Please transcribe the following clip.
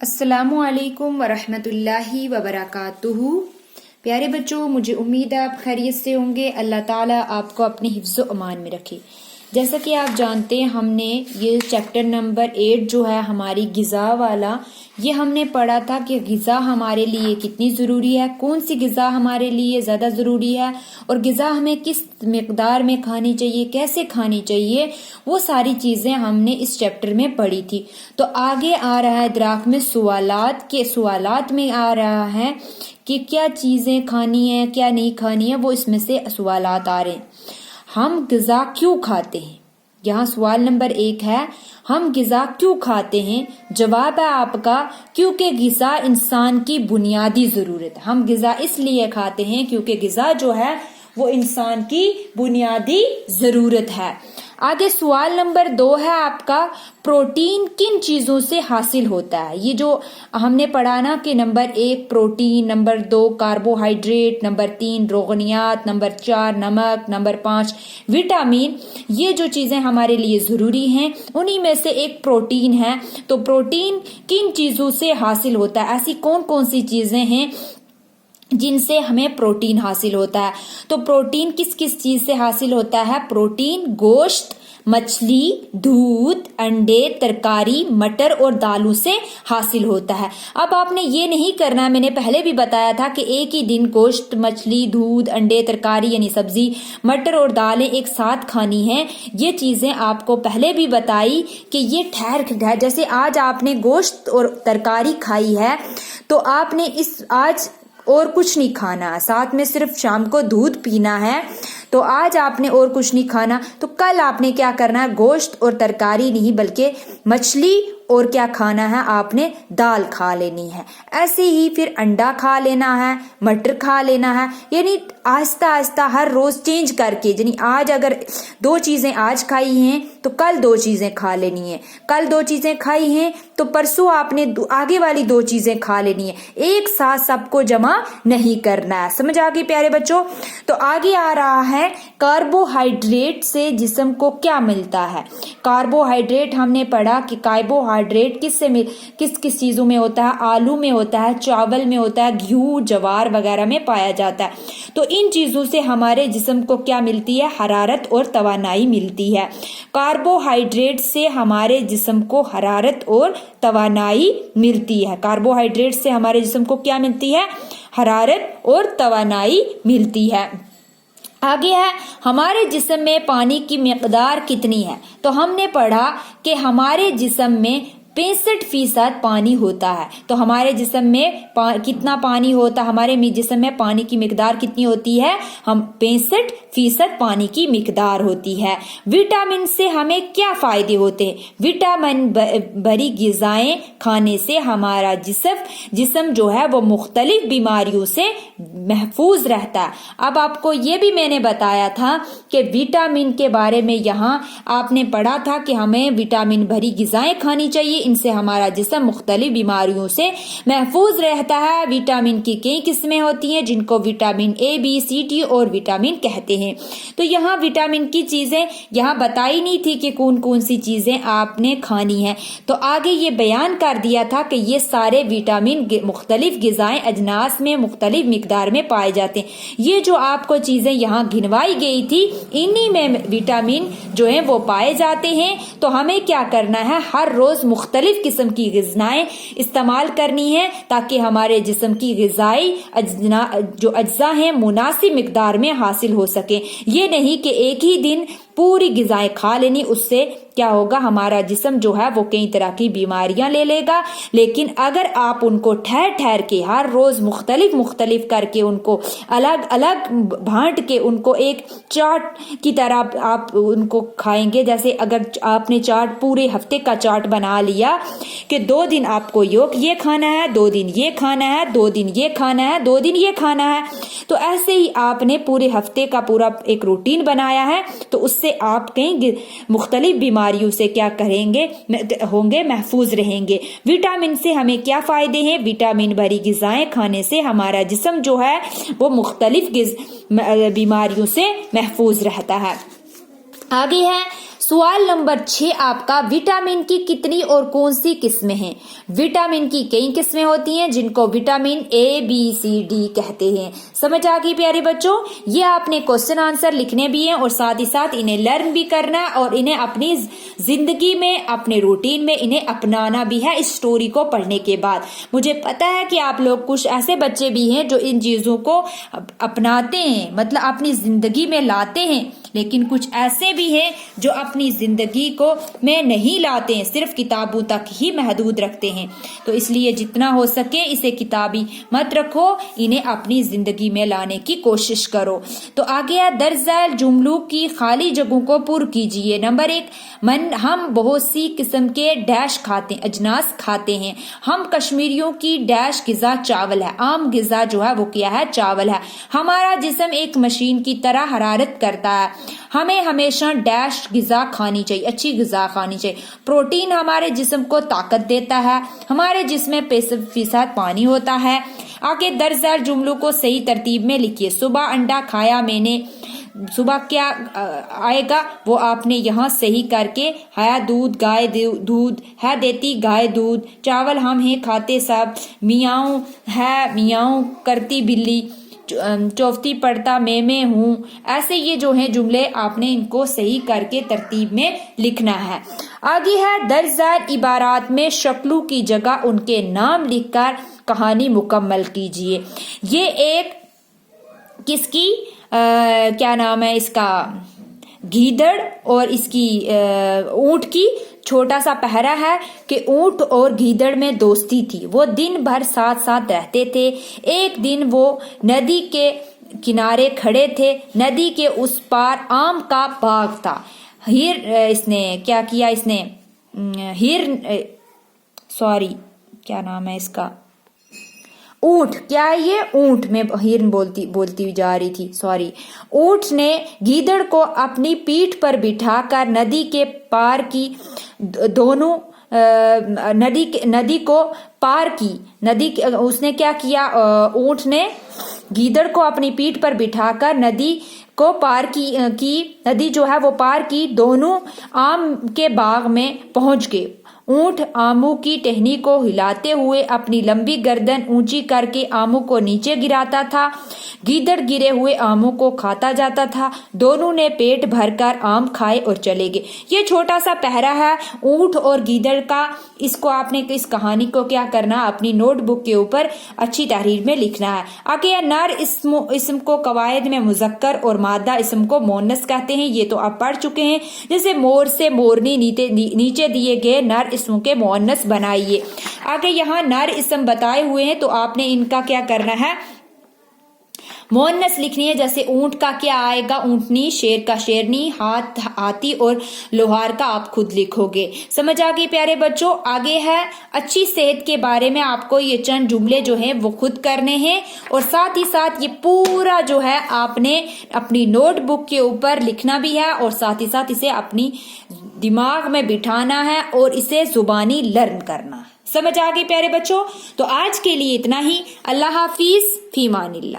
السلام علیکم ورحمۃ اللہ وبرکاتہ۔ پیارے بچوں، مجھے امید ہے آپ خیریت سے ہوں گے۔ اللہ تعالیٰ آپ کو اپنے حفظ و امان میں رکھے۔ جیسا کہ آپ جانتے ہیں، ہم نے یہ چیپٹر نمبر 8 جو ہے ہماری غذا والا، یہ ہم نے پڑھا تھا کہ غذا ہمارے لیے کتنی ضروری ہے، کون سی غذا ہمارے لیے زیادہ ضروری ہے، اور غذا ہمیں کس مقدار میں کھانی چاہیے، کیسے کھانی چاہیے، وہ ساری چیزیں ہم نے اس چیپٹر میں پڑھی تھی۔ تو آگے آ رہا ہے دراک میں سوالات میں آ رہا ہے کہ کیا چیزیں کھانی ہیں، کیا نہیں کھانی ہے، وہ اس میں سے سوالات آ رہے ہیں۔ ہم غذا کیوں کھاتے ہیں؟ یہاں سوال نمبر 1 ہے، ہم غذا کیوں کھاتے ہیں؟ جواب ہے آپ کا، کیونکہ غذا انسان کی بنیادی ضرورت ہے۔ ہم غذا اس لیے کھاتے ہیں کیونکہ غذا جو ہے وہ انسان کی بنیادی ضرورت ہے۔ آگے سوال نمبر 2 ہے آپ کا، پروٹین کن چیزوں سے حاصل ہوتا ہے؟ یہ جو ہم نے پڑھا نا کہ number 1 protein, number 2 carbohydrate, number 3 روغنیات، نمبر 4 نمک، نمبر 5 وٹامن، یہ جو چیزیں ہمارے لیے ضروری ہیں انہی میں سے ایک پروٹین ہے۔ تو پروٹین کن چیزوں سے حاصل ہوتا ہے؟ ایسی کون کون سی چیزیں ہیں جن سے ہمیں پروٹین حاصل ہوتا ہے؟ تو پروٹین کس کس چیز سے حاصل ہوتا ہے؟ پروٹین گوشت، مچھلی، دودھ، انڈے، ترکاری، مٹر اور دالوں سے حاصل ہوتا ہے۔ اب آپ نے یہ نہیں کرنا، میں نے پہلے بھی بتایا تھا کہ ایک ہی دن گوشت، مچھلی، دودھ، انڈے، ترکاری یعنی سبزی، مٹر اور دالیں ایک ساتھ کھانی ہیں۔ یہ چیزیں آپ کو پہلے بھی بتائی کہ یہ ٹھہر جیسے آج آپ نے گوشت اور ترکاری کھائی ہے تو آپ نے آج اور کچھ نہیں کھانا، ساتھ میں صرف شام کو دودھ پینا ہے، تو آج آپ نے اور کچھ نہیں کھانا، تو کل آپ نے کیا کرنا ہے؟ گوشت اور ترکاری نہیں بلکہ مچھلی اور کیا کھانا ہے؟ آپ نے دال کھا لینی ہے۔ ایسے ہی پھر انڈا کھا لینا ہے، مٹر کھا لینا ہے، یعنی آہستہ آہستہ ہر روز چینج کر کے، یعنی آج اگر 2 چیزیں آج کھائی ہیں تو کل 2 چیزیں کھا لینی ہیں، کل 2 چیزیں کھائی ہیں تو پرسوں آپ نے آگے والی 2 چیزیں کھا لینی ہیں۔ ایک ساتھ سب کو جمع نہیں کرنا ہے۔ سمجھ آ گئی پیارے بچوں؟ تو آگے آ رہا ہے، کاربوہائیڈریٹ سے جسم کو کیا ملتا ہے؟ کاربوہائیڈریٹ ہم نے پڑھا کہ کاربوہائیڈریٹ کس چیزوں میں ہوتا ہے؟ آلو میں ہوتا ہے، چاول میں ہوتا ہے، گیہوں، جوار وغیرہ میں پایا جاتا ہے۔ تو ان چیزوں سے ہمارے جسم کو کیا ملتی ہے؟ حرارت اور توانائی ملتی ہے۔ کاربوہائیڈریٹ سے ہمارے جسم کو حرارت اور توانائی ملتی ہے۔ کاربوہائیڈریٹ سے ہمارے جسم کو کیا ملتی ہے؟ حرارت اور توانائی ملتی ہے۔ آگے ہے، ہمارے جسم میں پانی کی مقدار کتنی ہے؟ تو ہم نے پڑھا کہ ہمارے جسم میں 65% پانی ہوتا ہے۔ تو ہمارے جسم میں کتنا پانی ہوتا ہے؟ ہمارے جسم میں پانی کی مقدار کتنی ہوتی ہے؟ 65% پانی کی مقدار ہوتی ہے۔ وٹامن سے ہمیں کیا فائدے ہوتے ہیں؟ وٹامن بھری غذائیں کھانے سے ہمارا جسم جو ہے وہ مختلف بیماریوں سے محفوظ رہتا ہے۔ اب آپ کو یہ بھی میں نے بتایا تھا کہ وٹامن کے بارے میں، یہاں آپ نے پڑھا تھا کہ ہمیں وٹامن بھری غذائیں کھانی چاہیے، ان سے ہمارا جسم مختلف بیماریوں سے محفوظ رہتا ہے۔ وٹامن کی کئی قسمیں ہوتی ہیں جن کو vitamin A, B, C, D اور وٹامن کہتے ہیں۔ تو یہاں وٹامن کی چیزیں یہاں بتائی نہیں تھی کہ کون کون سی چیزیں آپ نے کھانی ہیں، تو آگے یہ بیان کر دیا تھا کہ یہ سارے وٹامن مختلف غذائیں اجناس میں مختلف مقدار میں پائے جاتے ہیں۔ یہ جو آپ کو چیزیں یہاں گنوائی گئی تھی انہی میں وٹامن جو ہیں وہ پائے جاتے ہیں۔ تو ہمیں کیا کرنا ہے؟ ہر روز مختلف قسم کی غذائیں استعمال کرنی ہے تاکہ ہمارے جسم کی غذائی جو اجزاء ہیں مناسب مقدار میں حاصل ہو سکیں۔ یہ نہیں کہ ایک ہی دن پوری غذائیں کھا لینی، اس سے کیا ہوگا؟ ہمارا جسم جو ہے وہ کئی طرح کی بیماریاں لے لے گا۔ لیکن اگر آپ ان کو ٹھہر کے ہر روز مختلف کر کے ان کو الگ الگ بھانٹ کے ان کو ایک چارٹ کی طرح آپ ان کو کھائیں گے، جیسے اگر آپ نے چارٹ پورے ہفتے کا چارٹ بنا لیا کہ 2 دن آپ کو یہ کھانا ہے، 2 دن یہ کھانا ہے، 2 دن یہ کھانا ہے، 2 دن یہ کھانا ہے، تو ایسے ہی آپ نے پورے ہفتے کا پورا ایک روٹین بنایا ہے، تو اس سے آپ کئی مختلف بیماریوں سے کیا ہوں گے؟ محفوظ رہیں گے۔ وٹامن سے ہمیں کیا فائدے ہیں؟ وٹامن بھری غذائیں کھانے سے ہمارا جسم جو ہے وہ مختلف بیماریوں سے محفوظ رہتا ہے۔ آگے ہے، سوال نمبر 6 آپ کا، وٹامن کی کتنی اور کون سی قسمیں ہیں؟ وٹامن کی کئی قسمیں ہوتی ہیں جن کو vitamin A B C D کہتے ہیں۔ سمجھ آ گئی پیارے بچوں؟ یہ آپ نے کوسچن آنسر لکھنے بھی ہیں اور ساتھ ہی ساتھ انہیں لرن بھی کرنا ہے اور انہیں اپنی زندگی میں، اپنے روٹین میں انہیں اپنانا بھی ہے اس سٹوری کو پڑھنے کے بعد۔ مجھے پتا ہے کہ آپ لوگ کچھ ایسے بچے بھی ہیں جو ان چیزوں کو اپناتے ہیں، مطلب اپنی زندگی میں لاتے ہیں، لیکن کچھ ایسے بھی ہیں جو اپنی زندگی کو میں نہیں لاتے ہیں، صرف کتابوں تک ہی محدود رکھتے ہیں۔ تو اس لیے جتنا ہو سکے اسے کتابی مت رکھو، انہیں اپنی زندگی میں لانے کی کوشش کرو۔ تو آگے ہے، درج ذیل جملوں کی خالی جگہوں کو پر کیجیے۔ نمبر 1، ہم بہت سی قسم کے ڈیش کھاتے ہیں، اجناس کھاتے ہیں۔ ہم کشمیریوں کی ڈیش غذا چاول ہے، عام غذا جو ہے وہ کیا ہے؟ چاول ہے۔ ہمارا جسم ایک مشین کی طرح حرارت کرتا ہے۔ ہمیں ہمیشہ ڈیش غذا کھانی چاہیے، اچھی غذا کھانی چاہیے۔ پروٹین ہمارے جسم کو طاقت دیتا ہے۔ ہمارے جسم میں 65% پانی ہوتا ہے۔ آگے درج ذیل جملوں کو صحیح ترتیب میں لکھیے۔ صبح انڈا کھایا میں نے، صبح کیا آئے گا وہ آپ نے یہاں صحیح کر کے، ہے دودھ، گائے دودھ ہے دیتی گائے دودھ، چاول ہم ہیں کھاتے سب، میاؤں ہے میاؤں کرتی بلی، چوفتی پڑھتا میں ہوں۔ ایسے یہ جو ہیں جملے آپ نے ان کو صحیح کر کے ترتیب میں لکھنا ہے۔ آگے ہے، درج ذیل عبارات میں شکلوں کی جگہ ان کے نام لکھ کر کہانی مکمل کیجیے۔ یہ ایک کس کی کیا نام ہے اس کا، گیدڑ اور اس کی اونٹ کی چھوٹا سا پہرا ہے کہ اونٹ اور گیدڑ میں دوستی تھی، وہ دن بھر ساتھ ساتھ رہتے تھے۔ ایک دن وہ ندی کے کنارے کھڑے تھے، ندی کے اس پار آم کا باغ تھا۔ اس نے کیا کیا، اس نے کیا نام ہے اس کا، اونٹ، کیا ہے یہ اونٹ، میں ہرن بولتی جا رہی تھی، اونٹ نے گیدڑ کو اپنی پیٹھ پر بٹھا کر ندی کے پار کی، دونوں ندی کو پار کی، اس نے کیا کیا، اونٹ نے گیدڑ کو اپنی پیٹھ پر بٹھا کر ندی کو پار کی ندی جو ہے وہ پار کی، دونوں آم کے باغ میں پہنچ گئے۔ اونٹ آموں کی ٹہنی کو ہلاتے ہوئے اپنی لمبی گردن اونچی کر کے آموں کو نیچے گراتا تھا، گیدڑ گرے ہوئے آموں کو کھاتا جاتا تھا۔ دونوں نے پیٹ بھر کر آم کھائے اور چلے گئے۔ یہ چھوٹا سا پہرا ہے اونٹ اور گیدڑ کا، اس کو آپ نے اس کہانی کو کیا کرنا، اپنی نوٹ بک کے اوپر اچھی تحریر میں لکھنا ہے۔ آگے نر اسم کو قواعد میں مذکر اور مادہ اسم کو مؤنث کہتے ہیں، یہ تو آپ پڑھ چکے ہیں۔ جیسے مور سے مورنی نیچے دیے گئے نر اسم کے مؤنث بنائیے۔ آگے یہاں نر اسم بتائے ہوئے ہیں تو آپ نے ان کا کیا کرنا ہے، مؤنث لکھنی ہے۔ جیسے اونٹ کا کیا آئے گا، اونٹنی، شیر کا شیرنی، ہاتھی اور لوہار کا آپ خود لکھو گے۔ سمجھ آگے پیارے بچوں؟ آگے ہے اچھی صحت کے بارے میں آپ کو یہ چند جملے جو ہیں وہ خود کرنے ہیں اور ساتھ ہی ساتھ یہ پورا جو ہے آپ نے اپنی نوٹ بک کے اوپر لکھنا بھی ہے اور ساتھ ہی ساتھ اسے اپنی دماغ میں بٹھانا ہے اور اسے زبانی لرن کرنا ہے۔ سمجھ آگے پیارے بچوں؟ تو آج کے لیے اتنا ہی۔ اللہ حافظ، فی امان اللہ۔